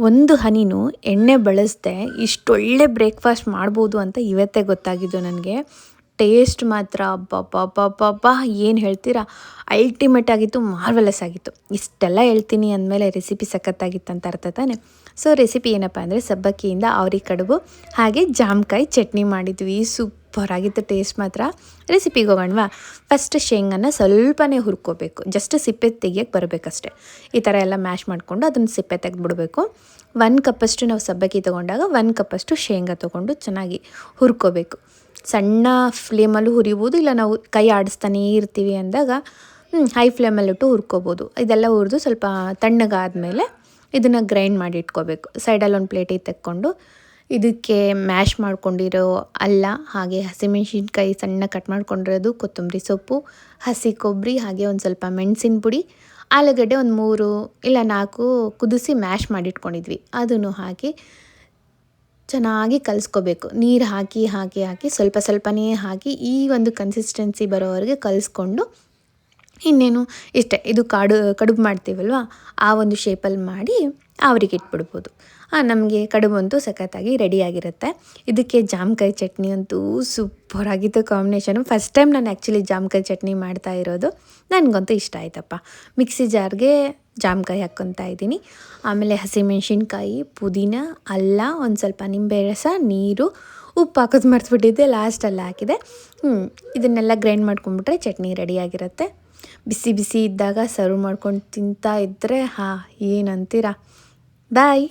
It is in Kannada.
ಒಂದು ಹನಿನೂ ಎಣ್ಣೆ ಬಳಸದೆ ಇಷ್ಟೊಳ್ಳೆ ಬ್ರೇಕ್ಫಾಸ್ಟ್ ಮಾಡ್ಬೋದು ಅಂತ ಇವತ್ತೇ ಗೊತ್ತಾಗಿದ್ದು ನನಗೆ. ಟೇಸ್ಟ್ ಮಾತ್ರ ಅಬ್ಬಬ್ಬಬ್ಬಬ್ಬಬ್ಬಾ! ಏನು ಹೇಳ್ತೀರಾ, ಅಲ್ಟಿಮೇಟ್ ಆಗಿತ್ತು, ಮಾರ್ವೆಲಸ್ ಆಗಿತ್ತು. ಇಷ್ಟೆಲ್ಲ ಹೇಳ್ತೀನಿ ಅಂದಮೇಲೆ ರೆಸಿಪಿ ಸಖತ್ತಾಗಿತ್ತು ಅಂತ ಅರ್ಥ ತಾನೆ. ಸೊ ರೆಸಿಪಿ ಏನಪ್ಪ ಅಂದರೆ ಸಬ್ಬಕ್ಕಿಯಿಂದ ಅವ್ರೆ ಕಡುಬು ಹಾಗೆ ಜಾಮಕಾಯಿ ಚಟ್ನಿ ಮಾಡಿದ್ವಿ. ಸೂಪರಾಗಿತ್ತು ಟೇಸ್ಟ್ ಮಾತ್ರ. ರೆಸಿಪಿಗೆ ಹೋಗೋಣವಾ? ಫಸ್ಟ್ ಶೇಂಗಾನ ಸ್ವಲ್ಪನೇ ಹುರ್ಕೋಬೇಕು, ಜಸ್ಟ್ ಸಿಪ್ಪೆ ತೆಗಿಯೋಕ್ಕೆ ಬರಬೇಕಷ್ಟೆ. ಈ ಥರ ಎಲ್ಲ ಮ್ಯಾಶ್ ಮಾಡಿಕೊಂಡು ಅದನ್ನು ಸಿಪ್ಪೆ ತೆಗೆದುಬಿಡಬೇಕು. 1 ಕಪ್ಪಷ್ಟು ನಾವು ಸಬ್ಬಕ್ಕಿ ತೊಗೊಂಡಾಗ 1 ಕಪ್ಪಷ್ಟು ಶೇಂಗಾ ತೊಗೊಂಡು ಚೆನ್ನಾಗಿ ಹುರ್ಕೋಬೇಕು. ಸಣ್ಣ ಫ್ಲೇಮಲ್ಲೂ ಹುರಿಬೋದು, ಇಲ್ಲ ನಾವು ಕೈ ಆಡಿಸ್ತಾನೇ ಇರ್ತೀವಿ ಅಂದಾಗ ಹೈ ಫ್ಲೇಮಲ್ಲಿಟ್ಟು ಹುರ್ಕೋಬೋದು. ಇದೆಲ್ಲ ಹುರಿದು ಸ್ವಲ್ಪ ತಣ್ಣಗಾದಮೇಲೆ ಇದನ್ನು ಗ್ರೈಂಡ್ ಮಾಡಿ ಇಟ್ಕೋಬೇಕು. ಸೈಡಲ್ಲಿ ಒಂದು ಪ್ಲೇಟಿಗೆ ತೆಕ್ಕೊಂಡು ಇದಕ್ಕೆ ಮ್ಯಾಶ್ ಮಾಡ್ಕೊಂಡಿರೋ ಅಲ್ಲ, ಹಾಗೆ ಹಸಿಮೆಣ್ಸಿನ್ಕಾಯಿ ಸಣ್ಣ ಕಟ್ ಮಾಡ್ಕೊಂಡಿರೋದು, ಕೊತ್ತಂಬರಿ ಸೊಪ್ಪು, ಹಸಿ ಕೊಬ್ಬರಿ, ಹಾಗೆ ಒಂದು ಸ್ವಲ್ಪ ಮೆಣಸಿನ ಪುಡಿ, ಆಲೂಗಡ್ಡೆ ಒಂದು 3 ಇಲ್ಲ 4 ಕುದಿಸಿ ಮ್ಯಾಶ್ ಮಾಡಿಟ್ಕೊಂಡಿದ್ವಿ, ಅದನ್ನು ಹಾಕಿ ಚೆನ್ನಾಗಿ ಕಲಿಸ್ಕೋಬೇಕು. ನೀರು ಹಾಕಿ ಹಾಕಿ ಹಾಕಿ ಸ್ವಲ್ಪ ಸ್ವಲ್ಪನೇ ಹಾಕಿ ಈ ಒಂದು ಕನ್ಸಿಸ್ಟೆನ್ಸಿ ಬರೋವರೆಗೆ ಕಲಿಸ್ಕೊಂಡು ಇನ್ನೇನು ಇಷ್ಟೇ. ಇದು ಕಡುಬು ಮಾಡ್ತೀವಲ್ವ, ಆ ಒಂದು ಶೇಪಲ್ಲಿ ಮಾಡಿ ಅವ್ರಿಗೆ ಇಟ್ಬಿಡ್ಬೋದು. ನಮಗೆ ಕಡುಬು ಅಂತೂ ಸಖತ್ತಾಗಿ ರೆಡಿಯಾಗಿರುತ್ತೆ. ಇದಕ್ಕೆ ಜಾಮಕಾಯಿ ಚಟ್ನಿ ಅಂತೂ ಸೂಪರಾಗಿತ್ತು ಕಾಂಬಿನೇಷನು. ಫಸ್ಟ್ ಟೈಮ್ ನಾನು ಆ್ಯಕ್ಚುಲಿ ಜಾಮಕಾಯಿ ಚಟ್ನಿ ಮಾಡ್ತಾ ಇರೋದು. ನನಗಂತೂ ಇಷ್ಟ ಆಯ್ತಪ್ಪ. ಮಿಕ್ಸಿ ಜಾರ್ಗೆ ಜಾಮಕಾಯಿ ಹಾಕ್ಕೊತಾ ಇದ್ದೀನಿ. ಆಮೇಲೆ ಹಸಿಮೆಣ್ಸಿನ್ಕಾಯಿ, ಪುದೀನ, ಅಲ್ಲ, ಒಂದು ಸ್ವಲ್ಪ ನಿಂಬೆ ರಸ, ನೀರು, ಉಪ್ಪು ಹಾಕೋದು ಮರ್ತ್ಬಿಟ್ಟಿದ್ದೆ, ಲಾಸ್ಟಲ್ಲಿ ಹಾಕಿದೆ. ಇದನ್ನೆಲ್ಲ ಗ್ರೈಂಡ್ ಮಾಡ್ಕೊಂಡ್ಬಿಟ್ರೆ ಚಟ್ನಿ ರೆಡಿಯಾಗಿರುತ್ತೆ. ಬಿಸಿ ಬಿಸಿ ಇದ್ದಾಗ ಸರ್ವ್ ಮಾಡ್ಕೊಂಡು ತಿಂತಾ ಇದ್ದರೆ ಏನಂತೀರಾ. ಬಾಯ್.